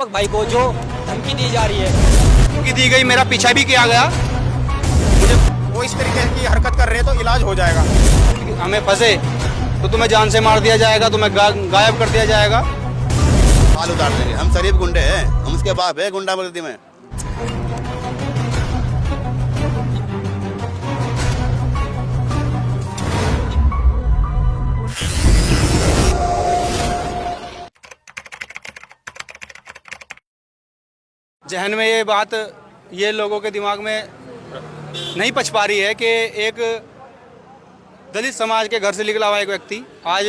दीपक भाई को जो धमकी दी जा रही है, धमकी दी गई, मेरा पीछा भी किया गया, मुझे वो इस तरीके की हरकत कर रहे हैं तो इलाज हो जाएगा। हमें फंसे तो तुम्हें जान से मार दिया जाएगा, तुम्हें गायब कर दिया जाएगा। बाल उतार देंगे, हम शरीफ गुंडे हैं, हम उसके बाप है गुंडागर्दी में। जहन में ये बात ये लोगों के दिमाग में नहीं पच पा रही है कि एक दलित समाज के घर से निकला हुआ एक व्यक्ति आज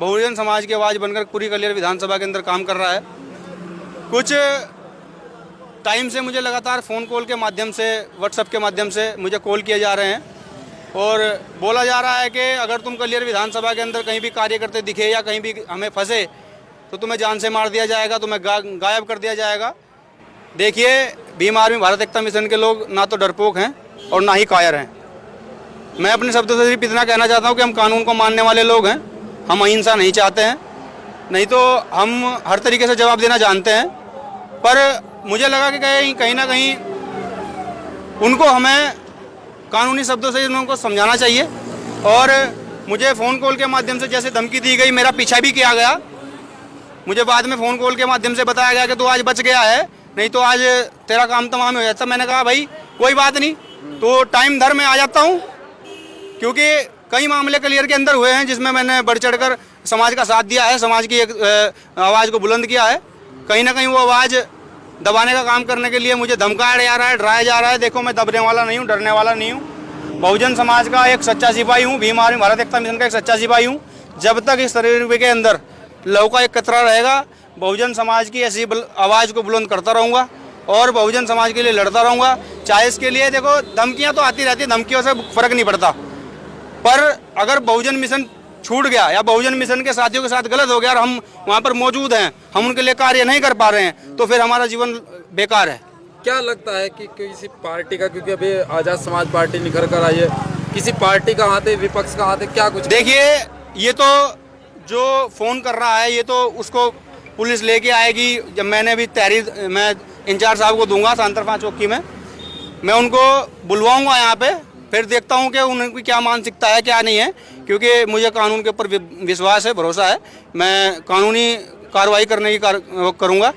बहुजन समाज की आवाज़ बनकर पूरी कलियर विधानसभा के अंदर काम कर रहा है। कुछ टाइम से मुझे लगातार फ़ोन कॉल के माध्यम से, व्हाट्सएप के माध्यम से मुझे कॉल किए जा रहे हैं और बोला जा रहा है कि अगर तुम कलियर विधानसभा के अंदर कहीं भी कार्य करते दिखे या कहीं भी हमें फंसे तो तुम्हें जान से मार दिया जाएगा, तुम्हें गायब कर दिया जाएगा। देखिए, भीम आर्मी भारत एकता मिशन के लोग ना तो डरपोक हैं और ना ही कायर हैं। मैं अपने शब्दों से सिर्फ इतना कहना चाहता हूँ कि हम कानून को मानने वाले लोग हैं, हम अहिंसा नहीं चाहते हैं, नहीं तो हम हर तरीके से जवाब देना जानते हैं। पर मुझे लगा कि कहीं ना कहीं उनको हमें कानूनी शब्दों से उनको समझाना चाहिए। और मुझे फ़ोन कॉल के माध्यम से जैसे धमकी दी गई, मेरा पीछा भी किया गया। मुझे बाद में फ़ोन कॉल के माध्यम से बताया गया कि तू आज बच गया है, नहीं तो आज तेरा काम तमाम हो जाता। मैंने कहा भाई कोई बात नहीं, तो टाइम धर मैं आ जाता हूँ, क्योंकि कई मामले क्लियर के अंदर हुए हैं जिसमें मैंने बढ़ चढ़कर समाज का साथ दिया है, समाज की एक आवाज़ को बुलंद किया है। कहीं ना कहीं वो आवाज़ दबाने का काम करने के लिए मुझे धमकाया जा रहा है, डराया जा रहा है। देखो, मैं दबने वाला नहीं हूँ, डरने वाला नहीं हूँ। बहुजन समाज का एक सच्चा सिपाही हूँ, भीम आर्मी भारत एकता मिशन का एक सच्चा सिपाही हूँ। जब तक इस शरीर के अंदर लहू का एक कतरा रहेगा, बहुजन समाज की ऐसी आवाज़ को बुलंद करता रहूँगा और बहुजन समाज के लिए लड़ता रहूँगा। चाहे इसके लिए देखो धमकियाँ तो आती रहती है, धमकियों से फ़र्क नहीं पड़ता, पर अगर बहुजन मिशन छूट गया या बहुजन मिशन के साथियों के साथ गलत हो गया और हम वहाँ पर मौजूद हैं, हम उनके लिए कार्य नहीं कर पा रहे हैं, तो फिर हमारा जीवन बेकार है। क्या लगता है कि किसी पार्टी का, क्योंकि अभी आज़ाद समाज पार्टी निखर कर आई है, किसी पार्टी का हाथ है, विपक्ष का हाथ है, क्या कुछ? देखिए, ये तो जो फ़ोन कर रहा है ये तो उसको पुलिस लेके आएगी। जब मैंने भी तहरीर मैं इंचार्ज साहब को दूंगा सांतरफा चौकी में, मैं उनको बुलवाऊंगा यहाँ पे, फिर देखता हूँ कि उनकी क्या मानसिकता है क्या नहीं है, क्योंकि मुझे कानून के ऊपर विश्वास है, भरोसा है। मैं कानूनी कार्रवाई करने की करूँगा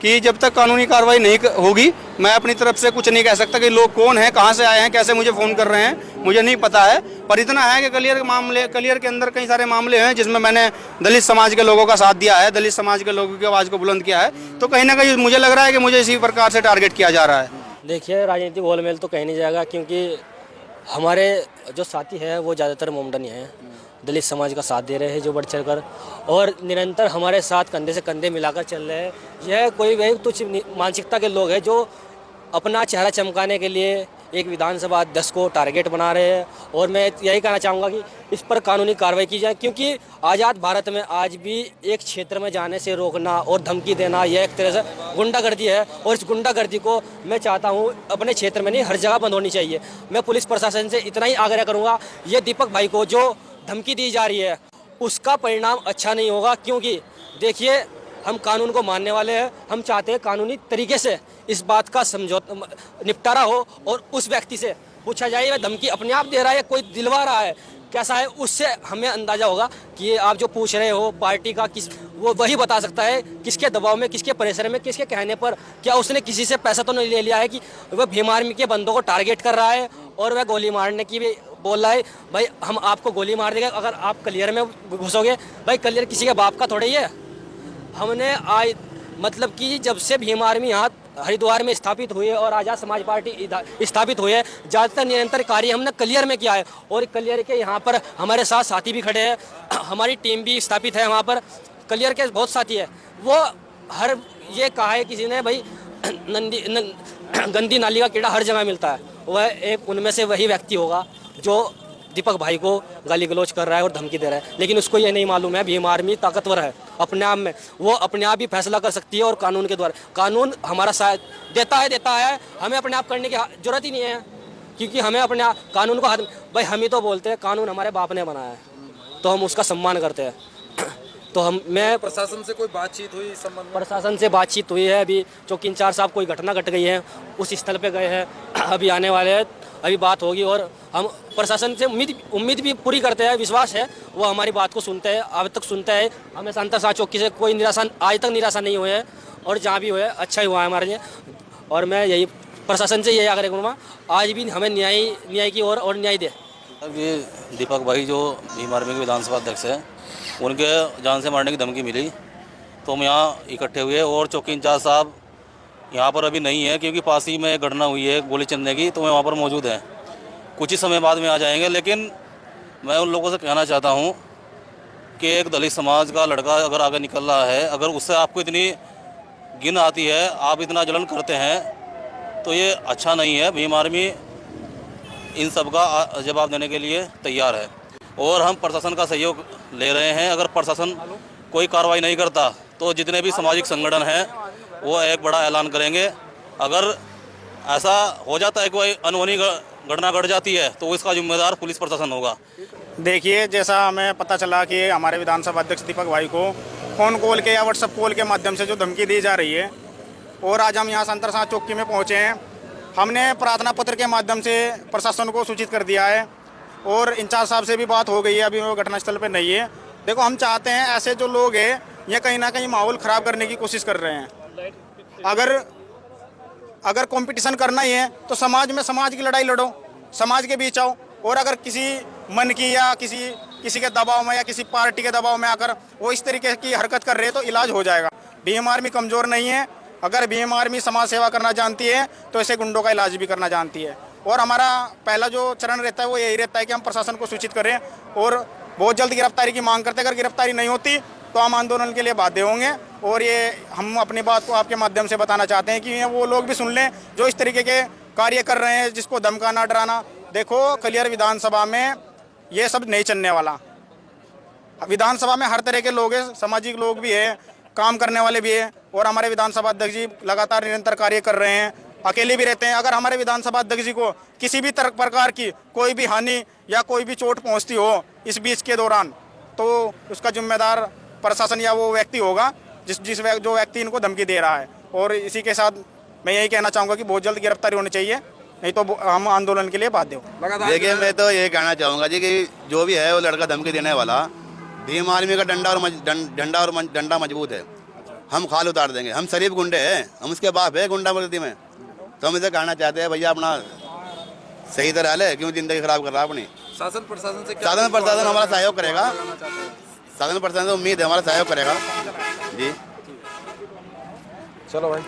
कि जब तक कानूनी कार्रवाई नहीं होगी मैं अपनी तरफ से कुछ नहीं कह सकता कि लोग कौन हैं, कहाँ से आए हैं, कैसे मुझे फ़ोन कर रहे हैं, मुझे नहीं पता है। पर इतना है कि कलियर के अंदर कई सारे मामले हैं जिसमें मैंने दलित समाज के लोगों का साथ दिया है, दलित समाज के लोगों की आवाज़ को बुलंद किया है। तो कहीं ना कहीं मुझे लग रहा है कि मुझे इसी प्रकार से टारगेट किया जा रहा है। देखिए, राजनीतिक घोलमेल तो कहीं नहीं जाएगा, क्योंकि हमारे जो साथी हैं वो ज़्यादातर मोमडन हैं, दलित समाज का साथ दे रहे हैं जो बढ़ चढ़ कर, और निरंतर हमारे साथ कंधे से कंधे मिलाकर चल रहे हैं। यह कोई वही तुच्छ मानसिकता के लोग हैं जो अपना चेहरा चमकाने के लिए एक विधानसभा अध्यक्ष को टारगेट बना रहे हैं। और मैं यही कहना चाहूँगा कि इस पर कानूनी कार्रवाई की जाए, क्योंकि आज़ाद भारत में आज भी एक क्षेत्र में जाने से रोकना और धमकी देना यह एक तरह से गुंडागर्दी है। और इस गुंडागर्दी को मैं चाहता हूँ अपने क्षेत्र में नहीं, हर जगह बंद होनी चाहिए। मैं पुलिस प्रशासन से इतना ही आग्रह करूँगा, ये दीपक भाई को जो धमकी दी जा रही है उसका परिणाम अच्छा नहीं होगा, क्योंकि देखिए हम कानून को मानने वाले हैं। हम चाहते हैं कानूनी तरीके से इस बात का समझौता निपटारा हो और उस व्यक्ति से पूछा जाए वह धमकी अपने आप दे रहा है, कोई दिलवा रहा है, कैसा है, उससे हमें अंदाज़ा होगा कि ये आप जो पूछ रहे हो पार्टी का किस, वो वही बता सकता है किसके दबाव में, किसके प्रेशर में, किसके कहने पर। क्या उसने किसी से पैसा तो नहीं ले लिया है कि वह भीम आर्मी के बंदों को टारगेट कर रहा है और वह गोली मारने की भी बोल रहा है? भाई हम आपको गोली मार देंगे अगर आप कलियर में घुसोगे। भाई कलियर किसी के बाप का थोड़ा ही है। हमने आज मतलब कि जब से भीम आर्मी यहाँ हरिद्वार में स्थापित हुई है और आज़ाद समाज पार्टी स्थापित हुई है, ज़्यादातर निरंतर कार्य हमने कलियर में किया है। और कलियर के यहाँ पर हमारे साथ साथी भी खड़े हैं, हमारी टीम भी स्थापित है वहाँ पर, कलियर के बहुत साथी है। वो हर ये कहा है किसी ने, भाई गंदी नाली का कीड़ा हर जगह मिलता है, वह एक उनमें से वही व्यक्ति होगा जो दीपक भाई को गाली गलौज कर रहा है और धमकी दे रहा है। लेकिन उसको ये नहीं मालूम है भीम आर्मी ताकतवर है अपने आप में, वो अपने आप ही फैसला कर सकती है और कानून के द्वारा कानून हमारा साथ देता है। हमें अपने आप करने की जरूरत ही नहीं है, क्योंकि हमें अपने कानून को हाथ, भाई हम ही तो बोलते हैं कानून हमारे बाप ने बनाया है तो हम उसका सम्मान करते हैं। तो मैं प्रशासन से कोई बातचीत हुई इस संबंध में? प्रशासन से बातचीत हुई है। अभी चौकी इंचार्ज साहब कोई घटना घट गई है उस स्थल पे गए हैं, अभी आने वाले हैं, अभी बात होगी। और हम प्रशासन से उम्मीद भी पूरी करते हैं, विश्वास है वो हमारी बात को सुनते हैं, अब तक सुनता है। हमें संतर शाह चौकी से कोई निराशा आज तक निराशा नहीं हुए है, और जहाँ भी हुआ है अच्छा ही हुआ है हमारे लिए। और मैं यही प्रशासन से यही आग्रह करूँगा, आज भी हमें न्याय की और न्याय दे। अब ये दीपक भाई जो भीम आर्मी के विधानसभा अध्यक्ष हैं, उनके जान से मारने की धमकी मिली तो हम यहाँ इकट्ठे हुए। और चौकी इंचार्ज साहब यहाँ पर अभी नहीं है, क्योंकि पास ही में एक घटना हुई है गोली चलने की, तो वे वहाँ पर मौजूद हैं। कुछ ही समय बाद में आ जाएंगे। लेकिन मैं उन लोगों से कहना चाहता हूँ कि एक दलित समाज का लड़का अगर आगे निकल रहा है, अगर उससे आपको इतनी घिन आती है, आप इतना जलन करते हैं, तो ये अच्छा नहीं है। भीम आर्मी इन सब का जवाब देने के लिए तैयार है और हम प्रशासन का सहयोग ले रहे हैं। अगर प्रशासन कोई कार्रवाई नहीं करता तो जितने भी सामाजिक संगठन हैं वो एक बड़ा ऐलान करेंगे। अगर ऐसा हो जाता है, कोई अनहोनी घटना घट जाती है, तो इसका जिम्मेदार पुलिस प्रशासन होगा। देखिए, जैसा हमें पता चला कि हमारे विधानसभा अध्यक्ष दीपक भाई को फ़ोन कॉल के या व्हाट्सएप कॉल के माध्यम से जो धमकी दी जा रही है, और आज हम यहाँ संतर शाह चौकी में पहुँचे हैं। हमने प्रार्थना पत्र के माध्यम से प्रशासन को सूचित कर दिया है और इंचार्ज साहब से भी बात हो गई है, अभी वो घटनास्थल पर नहीं है। देखो, हम चाहते हैं ऐसे जो लोग हैं ये कहीं ना कहीं माहौल ख़राब करने की कोशिश कर रहे हैं। अगर कंपटीशन करना ही है तो समाज में समाज की लड़ाई लड़ो, समाज के बीच आओ। और अगर किसी मन की या किसी के दबाव में या किसी पार्टी के दबाव में आकर वो इस तरीके की हरकत कर रहे हैं तो इलाज हो जाएगा। भीम आर्मी कमज़ोर नहीं है। अगर भीम आर्मी समाज सेवा करना जानती है तो ऐसे गुंडों का इलाज भी करना जानती है। और हमारा पहला जो चरण रहता है वो यही रहता है कि हम प्रशासन को सूचित करें और बहुत जल्द गिरफ्तारी की मांग करते हैं। अगर गिरफ्तारी नहीं होती तो हम आंदोलन के लिए बाध्य होंगे। और ये हम अपनी बात को आपके माध्यम से बताना चाहते हैं कि वो लोग भी सुन लें जो इस तरीके के कार्य कर रहे हैं, जिसको धमकाना डराना। देखो, खलियर विधानसभा में ये सब नहीं चलने वाला। विधानसभा में हर तरह के लोग हैं, सामाजिक लोग भी हैं, काम करने वाले भी हैं। और हमारे विधानसभा अध्यक्ष जी लगातार निरंतर कार्य कर रहे हैं, अकेले भी रहते हैं। अगर हमारे विधानसभा अध्यक्ष जी को किसी भी प्रकार की कोई भी हानि या कोई भी चोट पहुँचती हो इस बीच के दौरान, तो उसका जिम्मेदार प्रशासन या वो व्यक्ति होगा जो व्यक्ति इनको धमकी दे रहा है। और इसी के साथ मैं यही कहना चाहूँगा कि बहुत जल्द गिरफ्तारी होनी चाहिए, नहीं तो हम आंदोलन के लिए बाध्य हो। देखिए, मैं तो ये कहना चाहूँगा जी कि जो भी है वो लड़का धमकी देने वाला, भीम आर्मी का डंडा मजबूत है। हम खाल उतार देंगे। हम शरीफ गुंडे हैं, हम उसके बाप है गुंडागर्दी में। तो हम इसे कहना चाहते हैं, भैया अपना सही तरह ले, क्यों ज़िंदगी खराब कर रहा है अपनी। शासन प्रशासन से शासन प्रशासन हमारा सहयोग करेगा। शासन प्रशासन से उम्मीद है हमारा सहयोग करेगा जी। चलो भाई।